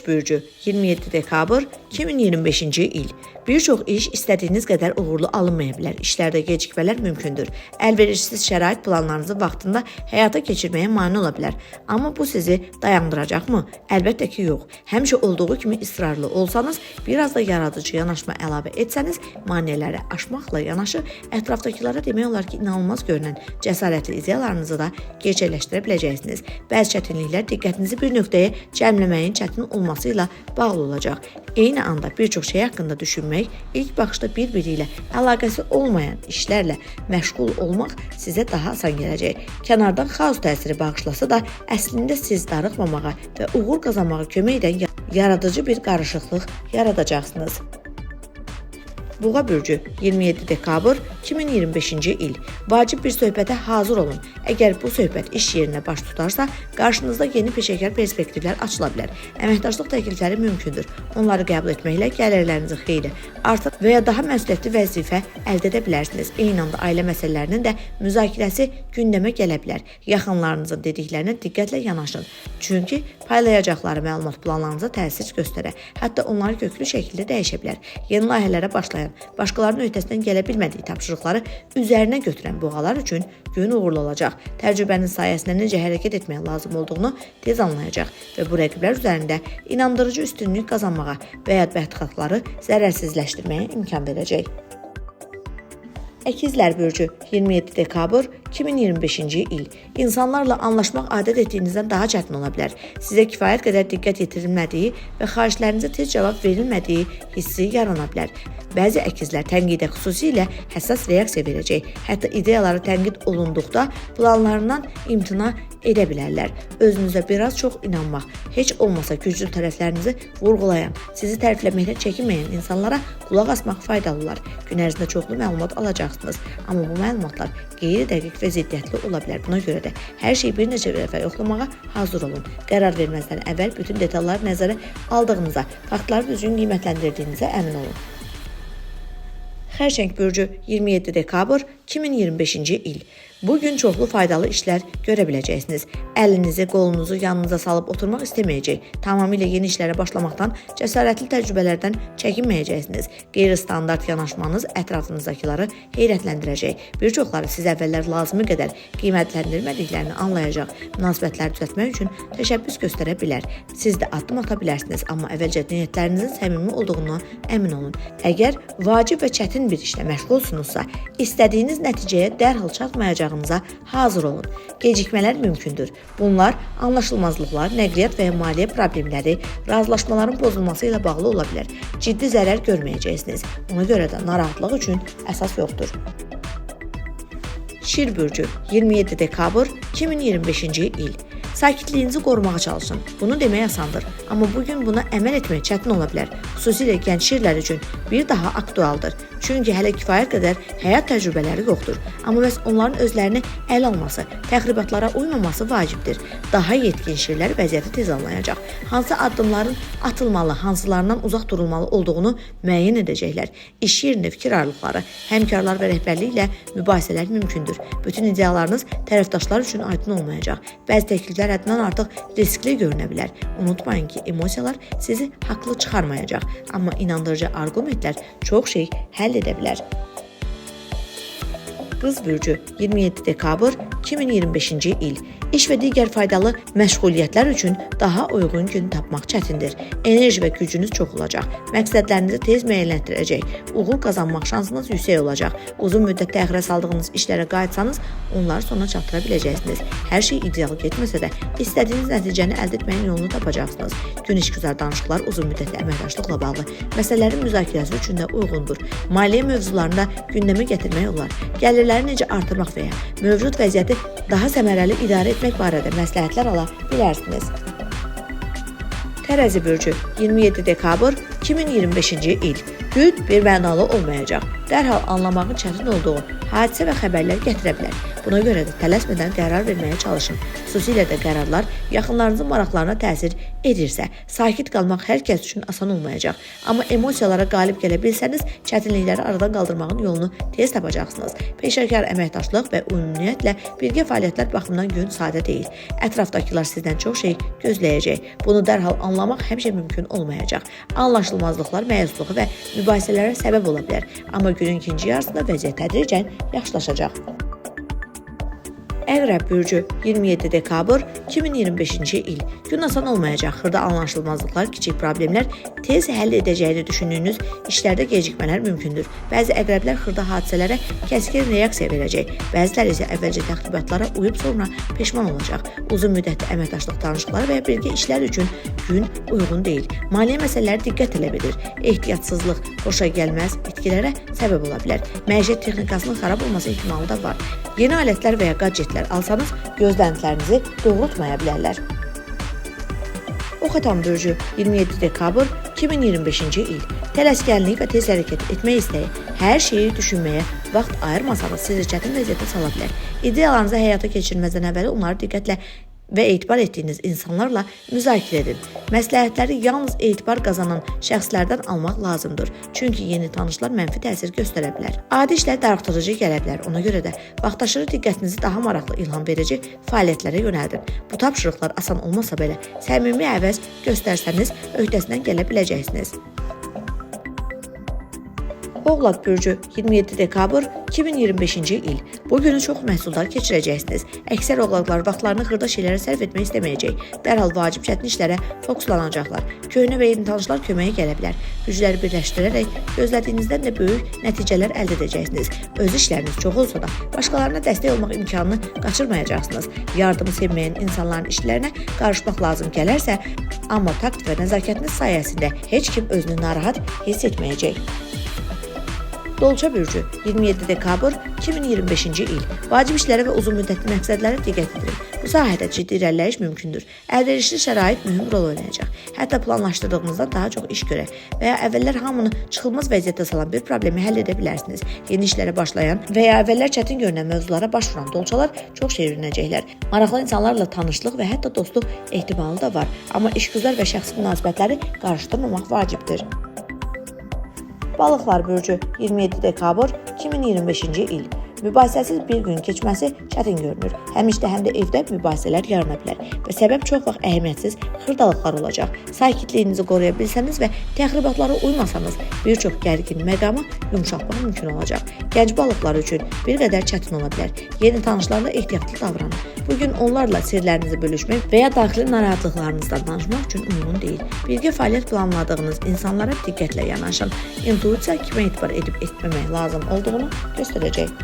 Yengeç bürcü 27 dekabr 2025-ci il. Bir çox iş istədiyiniz qədər uğurlu alınmaya bilər. İşlərdə gecikmələr mümkündür. Əlverişsiz şərait planlarınızı vaxtında həyata keçirməyə mane ola bilər. Amma bu sizi dayandıracaqmı? Əlbəttə ki, yox. Həmişə olduğu kimi israrlı olsanız, biraz da yaradıcı yanaşma əlavə etsəniz, maneələri aşmaqla yanaşı, ətrafdakılara demək olar ki, inanılmaz görünən cəsarətli ideyalarınızı da gerçəkləşdirə biləcəksiniz. Bəzi çətinliklər diqqətinizi bir nöqtəyə cəmləməyin çətin olması ilə bağlı olacaq. Eyni anda bir çox şey haqqında düşünmək, ilk baxışda bir-biri ilə əlaqəsi olmayan işlərlə məşğul olmaq sizə daha asan gələcək. Kənardan xaos təsiri bağışlasa da, əslində siz darıxmamağa və uğur qazanmağa kömək edən yaradıcı bir qarışıqlıq yaradacaqsınız. Boğa bürcü 27 dekabr 2025-ci il. Vacib bir söhbətə hazır olun. Əgər bu söhbət iş yerinə baş tutarsa, qarşınızda yeni peşəkar perspektivlər açıla bilər. Əməkdaşlıq təklifləri mümkündür. Onları qəbul etməklə gəlirlərinizi xeyli artır və ya daha məsuliyyətli vəzifə əldə edə bilərsiniz. Eyni anda ailə məsələlərinin də müzakirəsi gündəmə gələ bilər. Yaxınlarınızın dediklərinə diqqətlə yanaşın. Çünki paylayacaqları məlumat planlarınıza təsir göstərər. Hətta onları köklü şəkildə dəyişə bilər. Yeni layihələrə başlayan, başqalarının öhdəsindən gələ bilmədiyi tapşırıqları üzərinə götürən boğalar üçün gün uğurlu olacaq. Təcrübənin sayəsində necə hərəkət etməyə lazım olduğunu tez anlayacaq və bu rəqiblər üzərində inandırıcı üstünlük qazanmağa və ya bədxahları zərərsizləşdirməyə imkan verəcək. Əkizlər bürcü 27 dekabr 2025-ci il. İnsanlarla anlaşmaq adət etdiyinizdən daha çətin ola bilər. Sizə kifayət qədər diqqət yetirilmədiyi və xahişlərinizə tez cavab verilmədiyi hissi yarana bilər. Bəzi əkizlər tənqidə xüsusilə həssas reaksiya verəcək. Hətta ideyaları tənqid olunduqda planlarından imtina edə bilərlər. Özünüzə biraz çox inanmaq, heç olmasa güclü tərəflərinizi vurğulayan, sizi tərifləməkdən çəkinməyən insanlara qulaq asmaq faydalı olar. Gün ərzində çoxlu məlumat alacaqsınız, amma bu məlumatlar qeyri-dəqiq və ziddiyyətli ola bilər. Buna görə də hər şeyi bir neçə dəfə yoxlamağa hazır olun. Qərar verməzdən əvvəl bütün detalları nəzərə aldığınıza, faktları düzgün qiymətləndirdiyinizə əmin olun. Xərçəng bürcü 27 dekabr 2025-ci il. Bugün çoxlu faydalı işlər görə biləcəksiniz. Əlinizi, qolunuzu yanınıza salıb oturmaq istəməyəcək. Tamamilə yeni işlərə başlamaqdan, cəsarətli təcrübələrdən çəkinməyəcəksiniz. Qeyri-standart yanaşmanız ətrafınızdakiları heyrətləndirəcək. Bir çoxları siz əvvəllər lazımi qədər qiymətləndirmədiklərini anlayacaq. Münasibətləri düzəltmək üçün təşəbbüs göstərə bilər. Siz də addım ata bilərsiniz, amma əvvəlcə niyyətlərinizin səmimi olduğunu əmin olun. Əgər vacib və çətin bir işlə məşğulsunuzsa, istədiyiniz nəticəyə dərhal çatmayacağınıza hazır olun. Gecikmələr mümkündür. Bunlar anlaşılmazlıqlar, nəqliyyat və ya maliyyə problemləri, razılaşmaların pozulması ilə bağlı ola bilər. Ciddi zərər görməyəcəksiniz. Ona görə də narahatlıq üçün əsas yoxdur. Şir bürcü 27 dekabr 2025-ci il. Sakitliyinizi qorumağa çalışın. Bunu demək asandır, amma bugün buna əməl etmək çətin ola bilər. Xüsusilə gənc şirlər üçün bir daha aktualdır. Çünki hələ kifayət qədər həyat təcrübələri yoxdur. Amma məhz onların özlərini əl alması, təxribatlara uymaması vacibdir. Daha yetkin şirlər vəziyyəti tez anlayacaq. Hansı addımların atılmalı, hansılarından uzaq durulmalı olduğunu müəyyən edəcəklər. İş yerində fikir ayrılıqları, həmkarlar və rəhbərlik ilə mübahisələr mümkündür. Bütün ideyalarınız tərəfdaşlar üçün aydın olmayacaq. Bəzi təkliflər həddindən artıq riskli görünə bilər. Unutmayın ki, emosiyalar sizi haqlı çıxarmayacaq. Amma inandırıcı arqumentlər çox şey həll edə bilər. Qız bürcü 27 dekabr 2025-ci il. İş və digər faydalı məşğuliyyətlər üçün daha uyğun gün tapmaq çətindir. Enerji və gücünüz çox olacaq. Məqsədlərinizi tez müəyyənləşdirəcək. Uğur qazanmaq şansınız yüksək olacaq. Uzun müddət təxirə saldığınız işlərə qayıtsanız, onları sona çatdıra biləcəksiniz. Hər şey ideal getməsə də, istədiyiniz nəticəni əldə etməyin yolunu tapacaqsınız. Gün işgüzar danışıqlar uzun müddətli əməkdaşlıqla bağlı məsələlərin müzakirəsi üçün də uyğundur. Maliyyə mövzularında gündəmə gətirmək olar. Gəlirləri necə artırmaq və ya mövcud vəziyyəti daha səmərəli idarə etmək barədə məsləhətlər ala bilərsiniz. Tərəzi bürcü 27 dekabr 2025-ci il gün bir mənalı olmayacaq. Dərhal anlamağın çətin olduğu hadisə və xəbərlər gətirə bilər. Buna görə də tələsmədən qərar verməyə çalışın. Xüsusilə də qərarlar yaxınlarınızın maraqlarına təsir edirsə, sakit qalmaq hər kəs üçün asan olmayacaq. Amma emosiyalara qalib gələ bilsəniz, çətinlikləri aradan qaldırmağın yolunu tez tapacaqsınız. Peşəkar əməkdaşlıq və ümumiyyətlə birgə fəaliyyətlər baxımından gün sadə deyil. Ətrafdakılar sizdən çox şey gözləyəcək. Bunu dərhal anlamaq həmişə mümkün olmayacaq. Anlaşılmazlıqlar məyusluğu və mübahisələrə səbəb ola bilər. Amma günün ikinci yarısında vəziyyət tədricən yaxşılaşacaq. Əqrəb bürcü 27 dekabr 2025-ci il. Gün asan olmayacaq. Xırda anlaşılmazlıqlar, kiçik problemlər tez həll edəcəyini düşündüyünüz işlərdə gecikmələr mümkündür. Bəzi əqrəblər xırda hadisələrə kəskin reaksiya verəcək. Bəziləri isə əvvəlcə təxribatlara uyub sonra peşman olacaq. Uzun müddətli əməkdaşlıq danışıqları və ya birgə işlər üçün gün uyğun deyil. Maliyyə məsələləri diqqət tələb edir. Ehtiyatsızlıq xoşa gəlməz itkilərə səbəb ola bilər. Məişət texnikasının xarab olması ehtimalı da var. Yeni alətlər və ya gadgetlər alsanız gözləntilərinizi doğrultmaya bilərlər. Oxatan bürcü 27 dekabr 2025-ci il. Tələskənlik və tez hərəkət etmək istəyi, hər şeyi düşünməyə vaxt ayırmasanız sizi çətin vəziyyətə sala bilər. İdeyalarınızı həyata keçirməzdən əvvəl onları diqqətlə və etibar etdiyiniz insanlarla müzakirə edin. Məsləhətləri yalnız etibar qazanan şəxslərdən almaq lazımdır. Çünki yeni tanışlar mənfi təsir göstərə bilər. Adi işlər darıxdırıcı gələ bilər. Ona görə də vaxtaşırı diqqətinizi daha maraqlı, ilham verici fəaliyyətlərə yönəldin. Bu tapşırıqlar asan olmasa belə, səmimi əvəz göstərsəniz öhdəsindən gələ biləcəksiniz. Oğlaq bürcü 27 dekabr 2025-ci il. Bu günü çox məhsuldar keçirəcəksiniz. Əksər oğlaqlar vaxtlarını xırda şeylərə sərf etmək istəməyəcək. Dərhal vacib çətin işlərə fokuslanacaqlar. Köhnə və yeni tanışlar köməyə gələ bilər. Gücləri birləşdirərək gözlədiyinizdən də böyük nəticələr əldə edəcəksiniz. Öz işləriniz çox olsa da başqalarına dəstək olmaq imkanını qaçırmayacaqsınız. Yardımı sevməyən insanların işlərinə qarışmaq lazım gələrsə, amma takt və nəzakətiniz sayəsində heç kim özünü narahat hiss etməyəcək. Dolça bürcü 27 dekabr 2025-ci il. Vacib işlərə və uzun müddətli məqsədlərə diqqət edirin. Bu sahədə ciddi irəliləyiş mümkündür. Əlverişli şərait mühüm rol oynayacaq. Hətta planlaşdırdığınızdan daha çox iş görə və ya əvvəllər hamını çıxılmaz vəziyyətə salan bir problemi həll edə bilərsiniz. Yeni işlərə başlayan və ya əvvəllər çətin görünən mövzulara baş vuran dolçalar çox şey öyrənəcəklər. Maraqlı insanlarla tanışlıq və hətta dostluq ehtimalı da var. Amma işgüzar və şəxsi münasibətləri qarışdırmamaq vacibdir. Balıqlar bürcü 27 dekabr 2025-ci il. Mübahisəsiz bir gün keçməsi çətin görünür. Həm işdə, həm də evdə mübahisələr yarana bilər və səbəb çox vaxt əhəmiyyətsiz xırdalıqlar olacaq. Sakitliyinizi qoruya bilsəniz və təxribatlara uymasanız, bir çox gərgin məqamı yumşaltmaq mümkün olacaq. Gənc balıqlar üçün bir qədər çətin ola bilər. Yeni tanışlarla ehtiyatlı davranın. Bugün onlarla sirlərinizi bölüşmək və ya daxili narahatlıqlarınızdan danışmaq üçün uyğun deyil. Birgə fəaliyyət planladığınız insanlara diqqətlə yanaşın. İntuisiya kimə etibar edib etməmək lazım olduğunu göstərəcək.